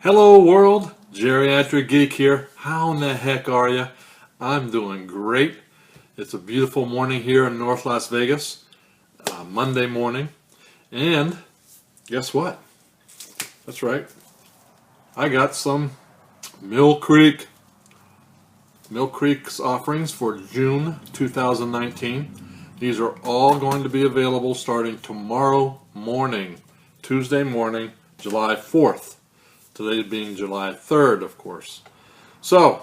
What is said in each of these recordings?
Hello world, Geriatric Geek here. How in the heck are you? I'm doing great. It's a beautiful morning here in North Las Vegas, Monday morning. And guess what? That's right. I got some Mill Creek's offerings for June 2019. These are all going to be available starting tomorrow morning, Tuesday morning, July 4th. Today being July 3rd, of course. So,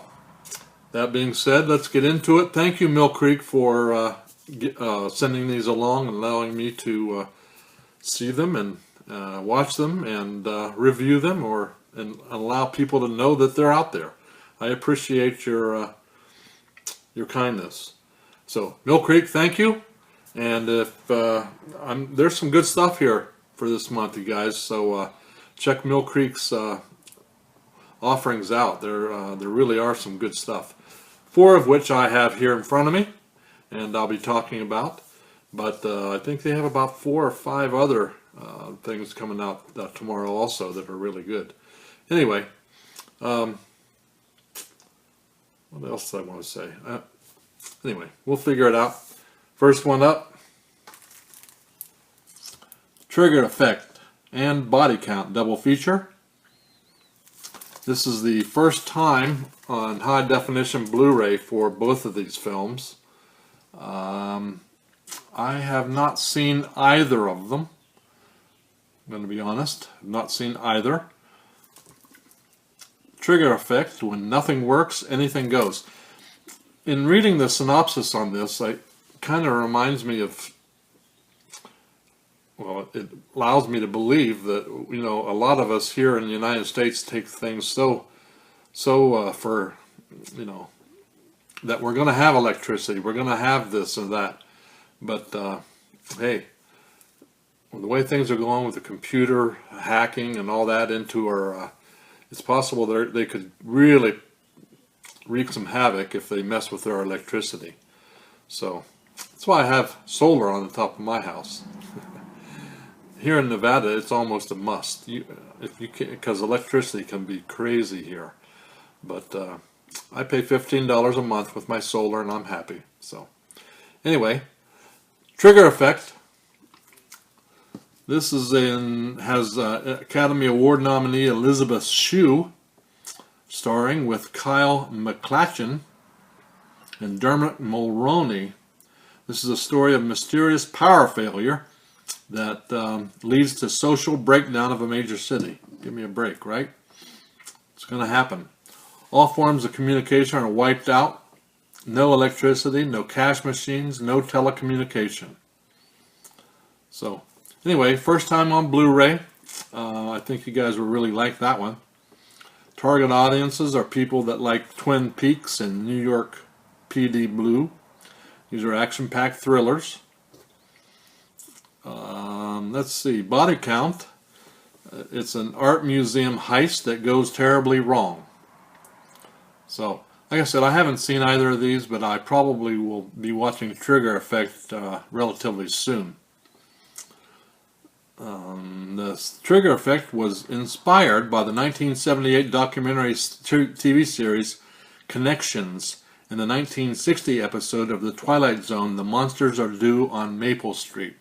that being said, let's get into it. Thank you, Mill Creek, for sending these along and allowing me to see them and watch them and review them and allow people to know that they're out there. I appreciate your kindness. So, Mill Creek, thank you. And if there's some good stuff here for this month, you guys. So check Mill Creek's offerings out. There really are some good stuff. 4 of which I have here in front of me, and I'll be talking about. But I think they have about 4 or 5 other things coming out tomorrow also that are really good. Anyway, what else do I want to say? Anyway, we'll figure it out. First one up, Trigger Effect and Body Count double feature. This is the first time on high definition Blu-ray for both of these films. I have not seen either of them. I'm going to be honest, I've not seen either. Trigger Effect, when nothing works, anything goes. In reading the synopsis on this, it kind of reminds me of, well, it allows me to believe that, you know, a lot of us here in the United States take things so for, you know, that we're going to have electricity, we're going to have this and that. But, hey, the way things are going with the computer hacking and all that into our, it's possible they could really wreak some havoc if they mess with our electricity. So that's why I have solar on the top of my house. Here in Nevada, it's almost a must. If you can, because electricity can be crazy here. But I pay $15 a month with my solar, and I'm happy. So anyway, Trigger Effect. This has Academy Award nominee Elizabeth Shue, starring with Kyle MacLachlan and Dermot Mulroney. This is a story of mysterious power failure that leads to social breakdown of a major city. Give me a break, right? It's going to happen. All forms of communication are wiped out. No electricity, no cash machines, no telecommunication. So, anyway, first time on Blu-ray. I think you guys will really like that one. Target audiences are people that like Twin Peaks and New York PD Blue. These are action-packed thrillers. Let's see, Body Count. It's an art museum heist that goes terribly wrong. So, like I said, I haven't seen either of these, but I probably will be watching Trigger Effect relatively soon. The Trigger Effect was inspired by the 1978 documentary TV series Connections and the 1960 episode of The Twilight Zone, The Monsters Are Due on Maple Street.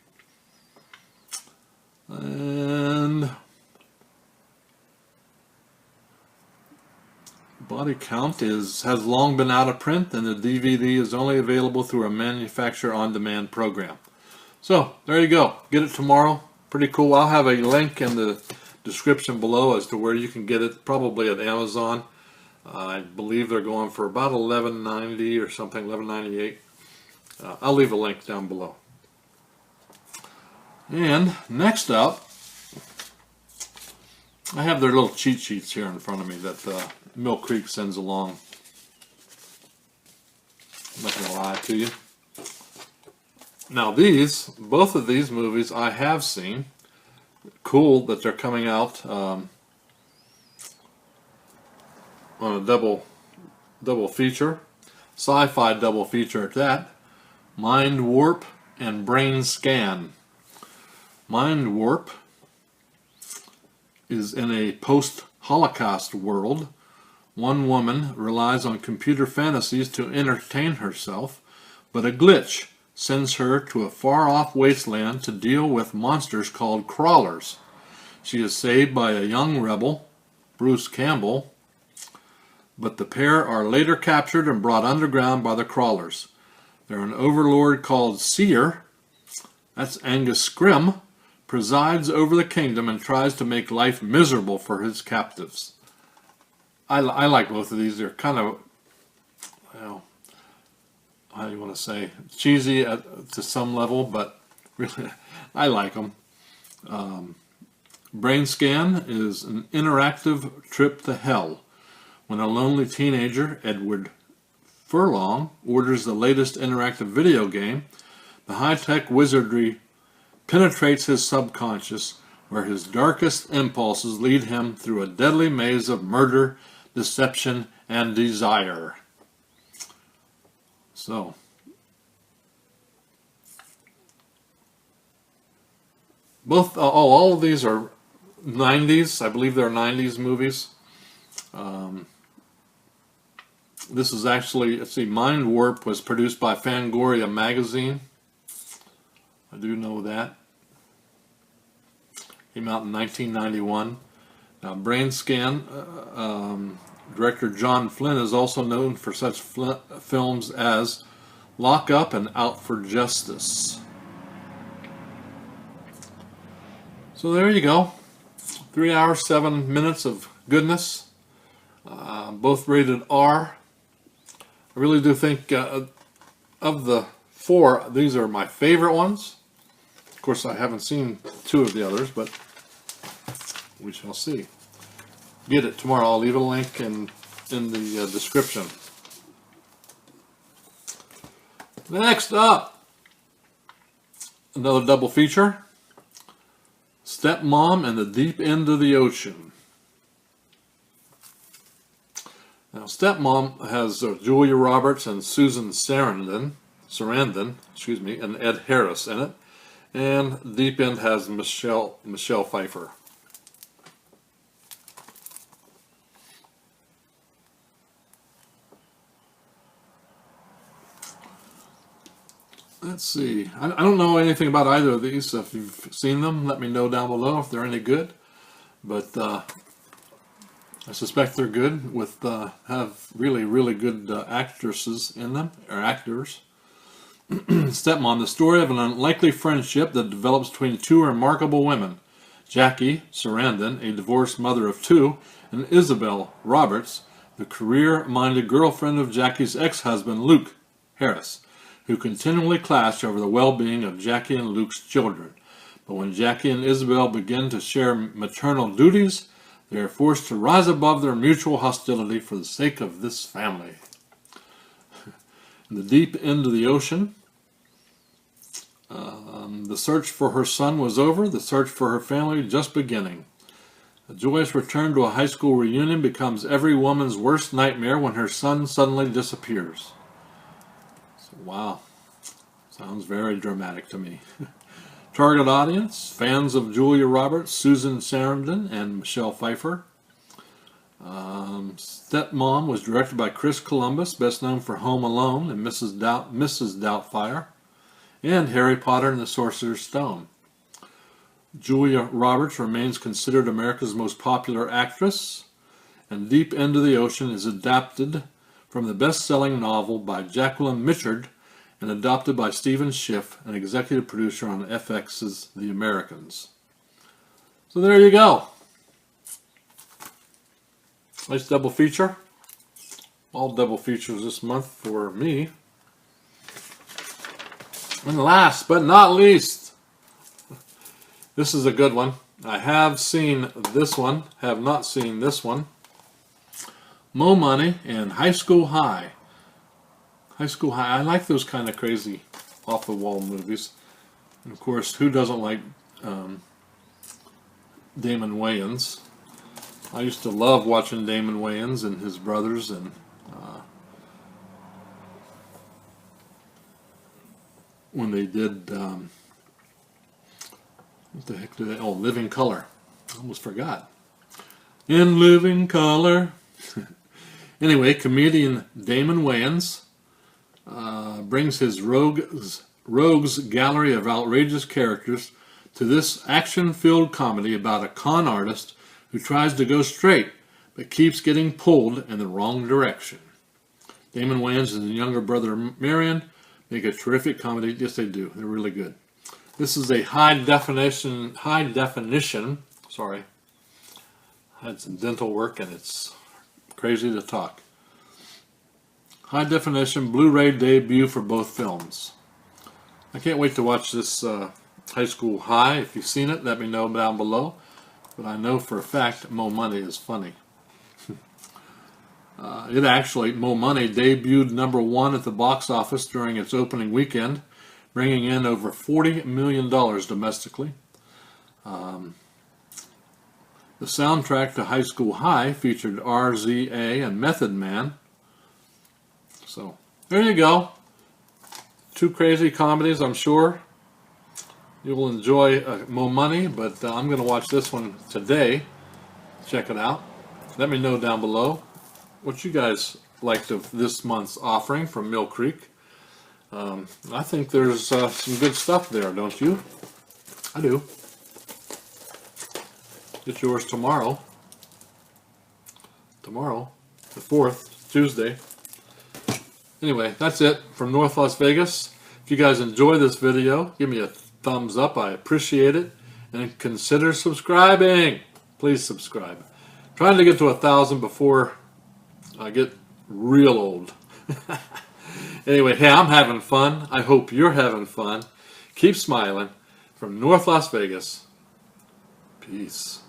And Body Count has long been out of print, and the DVD is only available through a manufacturer on-demand program. So, there you go. Get it tomorrow. Pretty cool. I'll have a link in the description below as to where you can get it, probably at Amazon. I believe they're going for about $11.90 or something, $11.98. I'll leave a link down below. And next up, I have their little cheat sheets here in front of me that Mill Creek sends along. I'm not going to lie to you. Now both of these movies I have seen. Cool that they're coming out on a double feature. Sci-fi double feature at that. Mindwarp and Brain Scan. Mindwarp is in a post Holocaust world, one woman relies on computer fantasies to entertain herself, but a glitch sends her to a far-off wasteland to deal with monsters called crawlers. She is saved by a young rebel, Bruce Campbell, but the pair are later captured and brought underground by the crawlers. Their an overlord called Seer, that's Angus Scrim, presides over the kingdom and tries to make life miserable for his captives. I like both of these. They're kind of, well, how do you want to say, cheesy to some level, but really, I like them. Brain Scan is an interactive trip to hell. When a lonely teenager, Edward Furlong, orders the latest interactive video game, the high-tech wizardry penetrates his subconscious, where his darkest impulses lead him through a deadly maze of murder, deception, and desire. So, all of these are 90s. I believe they're 90s movies. This is actually, let's see, Mindwarp was produced by Fangoria magazine. I do know that. Came out in 1991. Now, Brain Scan, director John Flynn is also known for such films as Lock Up and Out for Justice. So there you go. 3 hours, 7 minutes of goodness. Both rated R. I really do think of the 4, these are my favorite ones. Of course, I haven't seen 2 of the others, but we shall see. Get it tomorrow. I'll leave a link in the description. Next up, another double feature. Stepmom and the Deep End of the Ocean. Now, Stepmom has Julia Roberts and Susan Sarandon, and Ed Harris in it. And Deep End has Michelle Pfeiffer. Let's see. I don't know anything about either of these. If you've seen them, let me know down below if they're any good. But I suspect they're good. Have really good actresses in them, or actors. Stepmom, the story of an unlikely friendship that develops between 2 remarkable women, Jackie Sarandon, a divorced mother of 2, and Isabel Roberts, the career-minded girlfriend of Jackie's ex-husband Luke Harris, who continually clash over the well-being of Jackie and Luke's children. But when Jackie and Isabel begin to share maternal duties, they are forced to rise above their mutual hostility for the sake of this family. In the Deep End of the Ocean, the search for her son was over, the search for her family just beginning. A joyous return to a high school reunion becomes every woman's worst nightmare when her son suddenly disappears. So, wow, sounds very dramatic to me. Target audience, fans of Julia Roberts, Susan Sarandon, and Michelle Pfeiffer. Stepmom was directed by Chris Columbus, best known for Home Alone and Mrs. Doubtfire, and Harry Potter and the Sorcerer's Stone. Julia Roberts remains considered America's most popular actress, and Deep End of the Ocean is adapted from the best-selling novel by Jacqueline Mitchard and adopted by Stephen Schiff, an executive producer on FX's The Americans. So there you go. Nice double feature. All double features this month for me. And last but not least, this is a good one. I have seen this one, have not seen this one. Mo Money and High School High. High School High. I like those kind of crazy off-the-wall movies. And of course, who doesn't like Damon Wayans? I used to love watching Damon Wayans and his brothers, and when they did, what the heck did they, oh, Living Color. I almost forgot. in living color. Anyway, comedian Damon Wayans brings his rogues gallery of outrageous characters to this action-filled comedy about a con artist who tries to go straight but keeps getting pulled in the wrong direction. Damon Wayans and his younger brother Marion make a terrific comedy. Yes, they do. They're really good. This is a high definition. Sorry, I had some dental work and it's crazy to talk. High definition Blu-ray debut for both films. I can't wait to watch this High School High. If you've seen it, let me know down below. But I know for a fact Mo Money is funny. Mo Money debuted #1 at the box office during its opening weekend, bringing in over $40 million domestically. The soundtrack to High School High featured RZA and Method Man. So, there you go. 2 crazy comedies, I'm sure. You will enjoy Mo Money, but I'm going to watch this one today. Check it out. Let me know down below what you guys liked of this month's offering from Mill Creek. I think there's some good stuff there, don't you? I do. Get yours tomorrow. Tomorrow, the 4th, Tuesday. Anyway, that's it from North Las Vegas. If you guys enjoy this video, give me a thumbs up. I appreciate it. And consider subscribing. Please subscribe. Trying to get to 1,000 before I get real old. Anyway, hey, I'm having fun. I hope you're having fun. Keep smiling. From North Las Vegas. Peace.